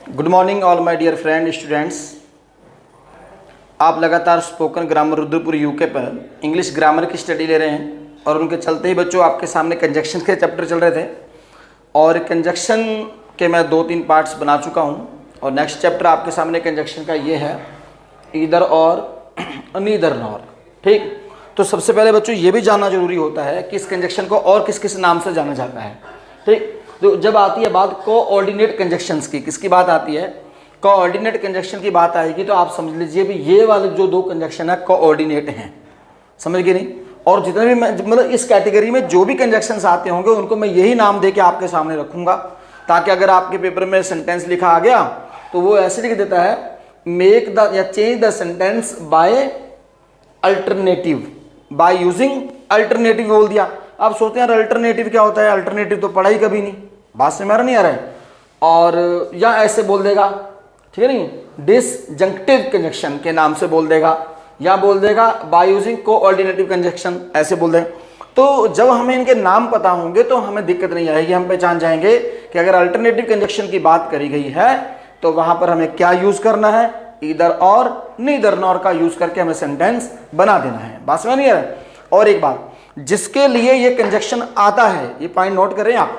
Good morning all my dear friend students. आप लगातार spoken grammar Rudrapur UK पर English grammar की स्टडी ले रहे हैं और उनके चलते ही बच्चों आपके सामने कंजक्शन के चैप्टर चल रहे थे और कंजक्शन के मैं 2-3 पार्ट्स बना चुका हूं और नेक्स्ट चैप्टर आपके सामने कंजक्शन का ये है ईदर और नीदर नॉर। ठीक, तो सबसे पहले बच्चों ये भी जानना जरूरी होता है कि इस कंजक्शन को और किस किस नाम से जाना जाता है। ठीक, तो जब आती है बात कोऑर्डिनेट कंजक्शंस की, किसकी बात आती है? कोऑर्डिनेट कंजक्शन की बात आएगी तो आप समझ लीजिए भी ये वाले जो 2 कंजक्शन है कोऑर्डिनेट हैं, समझ गए नहीं? और जितने भी मतलब इस कैटेगरी में जो भी कंजक्शंस आते होंगे उनको मैं यही नाम दे के आपके सामने रखूंगा, ताकि अगर आपके पेपर में सेंटेंस लिखा आ गया तो वो ऐसे लिख देता है मेक द या change the sentence by alternative, by using alternative बोल दिया। आप सोचते हैं यार अल्टरनेटिव क्या होता है? अल्टरनेटिव तो पढ़ा ही कभी नहीं, बात से मेरा नहीं आ रहा है। और या ऐसे बोल देगा, ठीक है नहीं, डिसजंक्टिव कंजक्शन के नाम से बोल देगा, या बोल देगा बाय यूजिंग कोऑर्डिनेटिव कंजक्शन, ऐसे बोल देगा। तो जब हमें इनके नाम पता होंगे तो हमें दिक्कत नहीं आएगी, हम पहचान जाएंगे कि अगर अल्टरनेटिव कंजक्शन की बात करी गई है तो वहां पर हमें क्या यूज करना है, ईदर और नीदर नॉर का यूज करके हमें सेंटेंस बना देना है। बात समझ नहीं आ रहा है? और एक बात, जिसके लिए ये कंजक्शन आता है, ये पॉइंट नोट करें आप,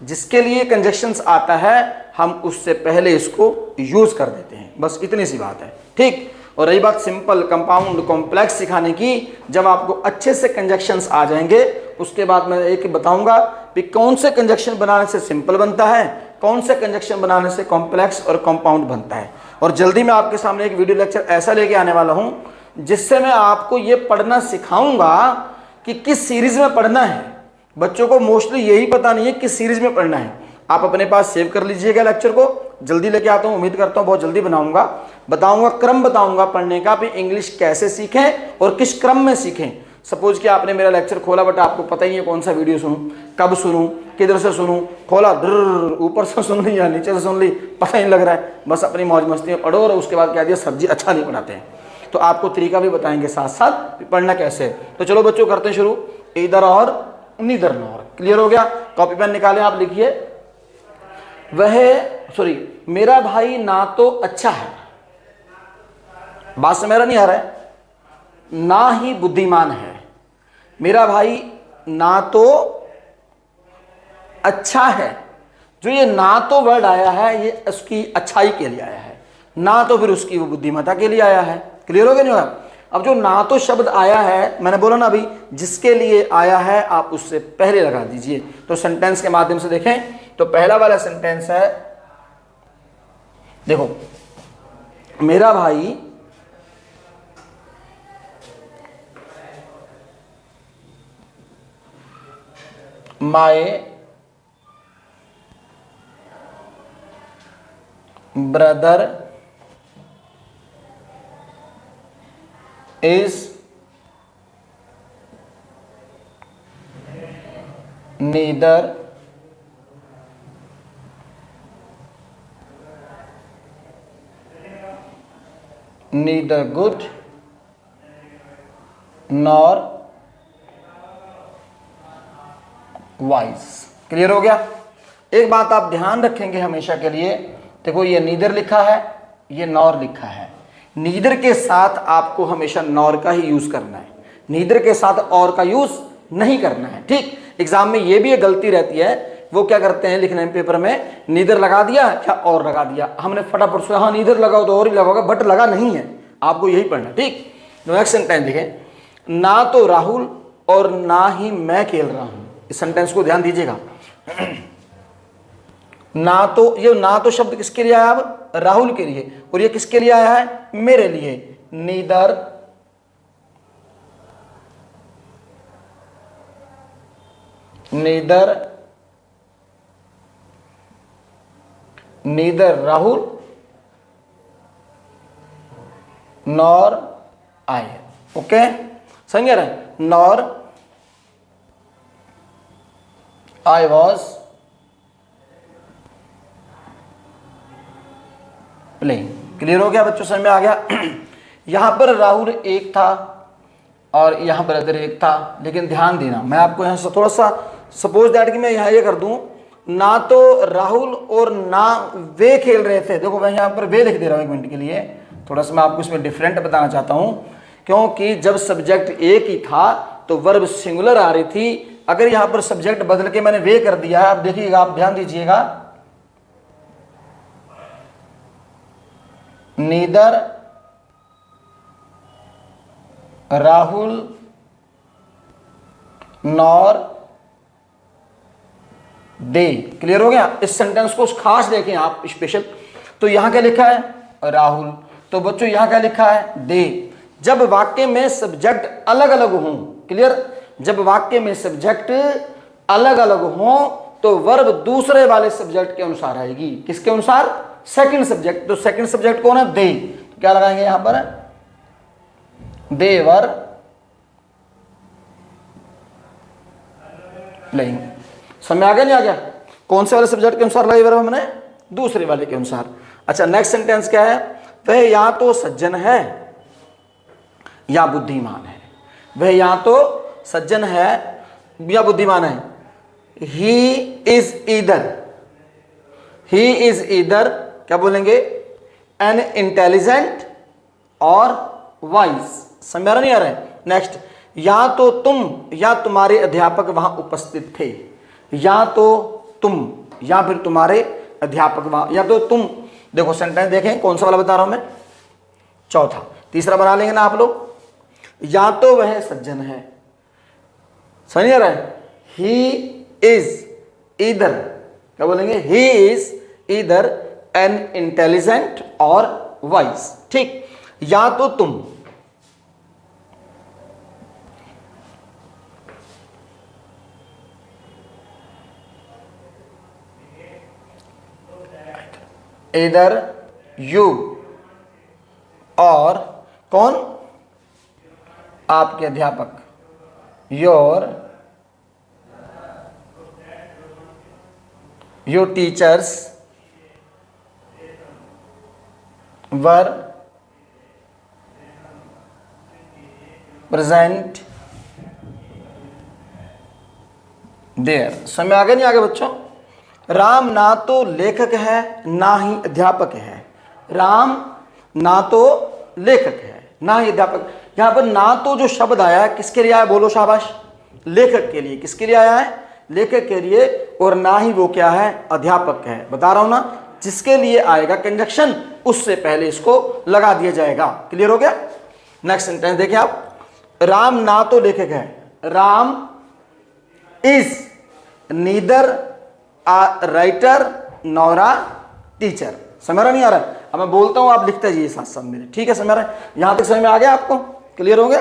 जिसके लिए कंजक्शंस आता है हम उससे पहले इसको यूज कर देते हैं, बस इतनी सी बात है। ठीक, और रही बात सिंपल, कंपाउंड, कॉम्प्लेक्स सिखाने की, जब आपको अच्छे से कंजक्शंस आ जाएंगे उसके बाद मैं एक बताऊंगा कि कौन से कंजक्शन बनाने से सिंपल बनता है, कौन से कंजक्शन बनाने से कॉम्प्लेक्स और कंपाउंड बनता है। और जल्दी मैं आपके सामने एक वीडियो लेक्चर ऐसा लेके आने वाला हूं जिससे मैं आपको ये पढ़ना सिखाऊंगा कि किस सीरीज में पढ़ना है। बच्चों को मोस्टली यही पता नहीं है किस सीरीज में पढ़ना है। आप अपने पास सेव कर लीजिएगा लेक्चर को, जल्दी लेके आता हूं, उम्मीद करता हूं बहुत जल्दी बनाऊंगा, बताऊंगा क्रम बताऊंगा पढ़ने का, भी इंग्लिश कैसे सीखें और किस क्रम में सीखें। सपोज कि आपने मेरा लेक्चर खोला बट आपको पता ही है कौन सा वीडियो सुनूं, कब सुनूं, किधर से सुनूं, खोला ऊपर से सुन ली या नीचे से सुन ली, पता ही नहीं लग रहा है, बस अपनी मौज मस्ती में पढ़ो और उसके बाद क्या दिया, सब्जी अच्छा नहीं पढ़ाते हैं। तो आपको तरीका भी बताएंगे साथ साथ पढ़ना कैसे। तो चलो बच्चों करते हैं शुरू, ईदर और नीदर नॉर। क्लियर हो गया? कॉपी पेन निकालें, आप लिखिए, मेरा भाई ना तो अच्छा है, बात से मेरा नहीं आ रहा है, ना ही बुद्धिमान है। मेरा भाई ना तो अच्छा है, जो ये ना तो वर्ड आया है ये उसकी अच्छाई के लिए आया है, ना तो फिर उसकी वो बुद्धिमत्ता के लिए आया है। क्लियर हो गया नहीं? अब जो ना तो शब्द आया है, मैंने बोला ना अभी, जिसके लिए आया है आप उससे पहले लगा दीजिए। तो सेंटेंस के माध्यम से देखें तो पहला वाला सेंटेंस है, देखो, मेरा भाई my brother is neither good nor wise। Clear हो गया? एक बात आप ध्यान रखेंगे हमेशा के लिए, देखो ये नीदर लिखा है, ये नॉर लिखा है, नीदर के साथ आपको हमेशा नॉर का ही यूज करना है, नीदर के साथ और का यूज नहीं करना है। ठीक, एग्जाम में ये भी एक गलती रहती है, वो क्या करते हैं लिखने में पेपर में, नीदर लगा दिया क्या और लगा दिया, हमने फटाफट से हाँ नीदर लगाओ तो और ही लगाओगे, बट लगा नहीं है, आपको यही पढ़ना। ठीक, नेक्स्ट सेंटेंस देखें, ना तो राहुल और ना ही मैं खेल रहा हूं। इस सेंटेंस को ध्यान दीजिएगा, ना तो, ये ना तो शब्द किसके लिए आया? अब राहुल के लिए, और ये किसके लिए आया है? मेरे लिए। Neither Rahul nor I. Okay, समझ रहे? Nor I was playing. Clear हो गया बच्चों, समझ में आ गया? यहां पर राहुल एक था और यहां ब्रदर एक था, लेकिन ध्यान देना, मैं आपको यहां से थोड़ा सा, सपोज दैट कि मैं यहां ये कर दूं ना तो राहुल और ना वे खेल रहे थे। देखो मैं यहाँ पर वे लिख दे रहा हूँ 1 मिनट के लिए, थोड़ा सा मैं आपको इसमें डिफरेंट बताना चाहता हूँ, क्योंकि जब सब्जेक्ट एक ही था तो वर्ब सिंगुलर आ रही थी। अगर यहाँ पर सब्जेक्ट बदल के मैंने वे कर दिया है, आप देखिएगा, आप ध्यान दीजिएगा, नीदर राहुल नॉर दे। क्लियर हो गया? इस सेंटेंस को खास देखें आप स्पेशल। तो यहां क्या लिखा है? राहुल। तो बच्चों यहां क्या लिखा है? दे। जब वाक्य में सब्जेक्ट अलग अलग हों, क्लियर, जब वाक्य में सब्जेक्ट अलग अलग हों तो वर्ब दूसरे वाले सब्जेक्ट के अनुसार आएगी। किसके अनुसार? Second subject. तो सेकंड सब्जेक्ट कौन है? दे। तो क्या लगाएंगे यहां पर? दे वर प्लेइंग। समझ आ गया नहीं आ गया? कौन से वाले सब्जेक्ट के अनुसार लगे वर्ब हमने? दूसरे वाले के अनुसार। अच्छा, नेक्स्ट सेंटेंस क्या है? वह या तो सज्जन है या बुद्धिमान है। वह या तो सज्जन है या बुद्धिमान है। ही इज ईदर क्या बोलेंगे? एन इंटेलिजेंट और वाइज। समझ आ रहा नहीं आ रहा है? नेक्स्ट, या तो तुम या तुम्हारे अध्यापक वहां उपस्थित थे। या तो तुम या फिर तुम्हारे अध्यापक वहां, या तो तुम। देखो सेंटेंस देखें, कौन सा वाला बता रहा हूं मैं? चौथा। तीसरा बना लेंगे ना आप लोग। या तो वह सज्जन है, समझ आ रहा है? ही इज ईदर, क्या बोलेंगे? He is either an intelligent और वाइज। ठीक, या तो तुम, इधर यू, और कौन? आपके अध्यापक, your teachers were present there. समझ आ गया नहीं आ गया बच्चों? राम ना तो लेखक है ना ही अध्यापक है। राम ना तो लेखक है ना ही अध्यापक। यहां पर ना तो जो शब्द आया है किसके लिए आया? बोलो शाबाश। लेखक के लिए। किसके लिए आया है? लेखक के लिए। और ना ही वो क्या है? अध्यापक है। बता रहा हूं ना, जिसके लिए आएगा कंजक्शन उससे पहले इसको लगा दिया जाएगा। क्लियर हो गया? नेक्स्ट सेंटेंस देखिए आप। राम ना तो लेखक है। Ram is neither a writer nor a teacher. समझ रहा नहीं आ रहा है? अब मैं बोलता हूं, आप लिखते जाइए साथ साथ मेरे। ठीक है? समझ रहा है? यहां तक समझ में आ गया आपको? क्लियर हो गया?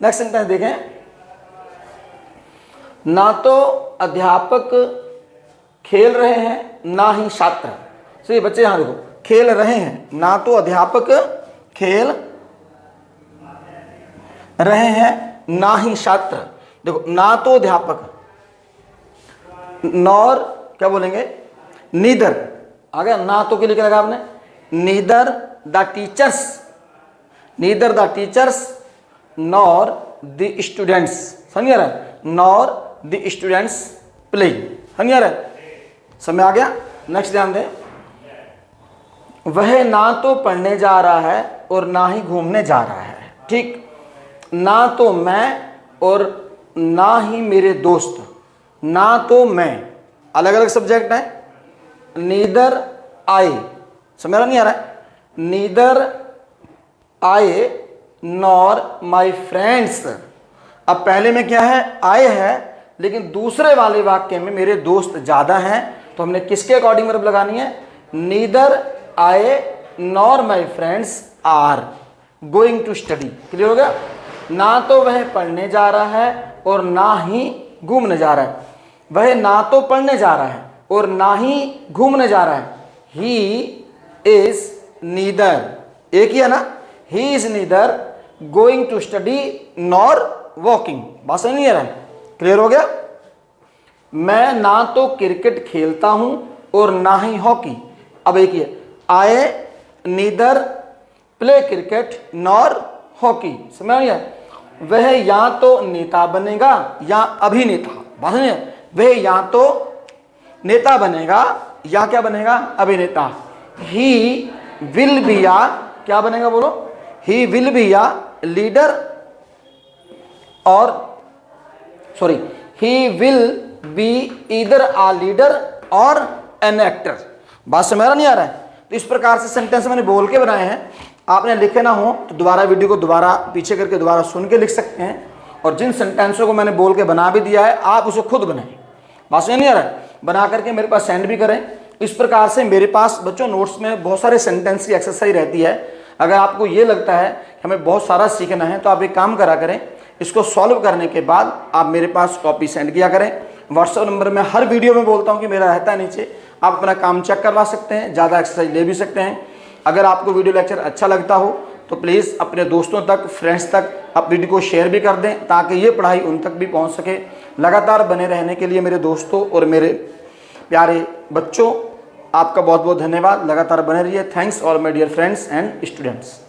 नेक्स्ट सेंटेंस देखें। ना तो अध्यापक खेल रहे हैं ना ही छात्र। सही बच्चे, यहां देखो, खेल रहे हैं, ना तो अध्यापक खेल रहे हैं ना ही छात्र। देखो, ना तो अध्यापक, नॉर क्या बोलेंगे? नीदर। आ गया? ना तो के लिए क्या लगा आपने? Neither the teachers nor the students. समझ आ रहा है? Nor the students play. समझ आ रहा है? समझ आ गया? नेक्स्ट ध्यान दें। वह ना तो पढ़ने जा रहा है और ना ही घूमने जा रहा है। ठीक, ना तो मैं और ना ही मेरे दोस्त। ना तो मैं, अलग अलग सब्जेक्ट है। नीदर आई, समझ नहीं आ रहा है? Neither I nor my friends. अब पहले में क्या है? आए है, लेकिन दूसरे वाले वाक्य में मेरे दोस्त ज्यादा हैं, तो हमने किसके अकॉर्डिंग वर्ब लगानी है? Neither I nor my friends are going to study. Clear हो गया? ना तो वह पढ़ने जा रहा है और ना ही घूमने जा रहा है। वह ना तो पढ़ने जा रहा है और ना ही घूमने जा रहा है। ही इज नीदर, एक ही है ना? He is neither going to study nor walking. बात समझ नहीं आ रहा है? क्लियर हो गया? मैं ना तो क्रिकेट खेलता हूं और ना ही हॉकी। अब एक ही है, I neither play cricket nor hockey. समझ नहीं आया? वह या तो नेता बनेगा या अभिनेता। बात नहीं है? वह या तो नेता बनेगा या क्या बनेगा, अभिनेता। ही विल बी या क्या बनेगा, बोलो, ही विल बी या लीडर और sorry he will be either a leader or an actor. बात समझ नहीं आ रहा है? तो इस प्रकार से सेंटेंस मैंने बोल के बनाए हैं। आपने लिखे ना हो तो दोबारा वीडियो को दोबारा पीछे करके दोबारा सुन के लिख सकते हैं, और जिन सेंटेंसों को मैंने बोल के बना भी दिया है आप उसे खुद बनाएं। बात समझ नहीं आ रहा है? बना करके मेरे पास सेंड भी करें। इस प्रकार से मेरे पास बच्चों नोट्स में बहुत सारे सेंटेंस की एक्सरसाइज रहती है। अगर आपको ये लगता है कि हमें बहुत सारा सीखना है तो आप एक काम करा करें, इसको सॉल्व करने के बाद आप मेरे पास कॉपी सेंड किया करें। व्हाट्सएप नंबर में हर वीडियो में बोलता हूँ कि मेरा रहता है नीचे, आप अपना काम चेक करवा सकते हैं, ज़्यादा एक्सरसाइज ले भी सकते हैं। अगर आपको वीडियो लेक्चर अच्छा लगता हो तो प्लीज़ अपने दोस्तों तक, फ्रेंड्स तक आप वीडियो को शेयर भी कर दें, ताकि ये पढ़ाई उन तक भी पहुंच सके। लगातार बने रहने के लिए मेरे दोस्तों और मेरे प्यारे बच्चों, आपका बहुत बहुत धन्यवाद। लगातार बने रहिए। Thanks all my dear friends and students.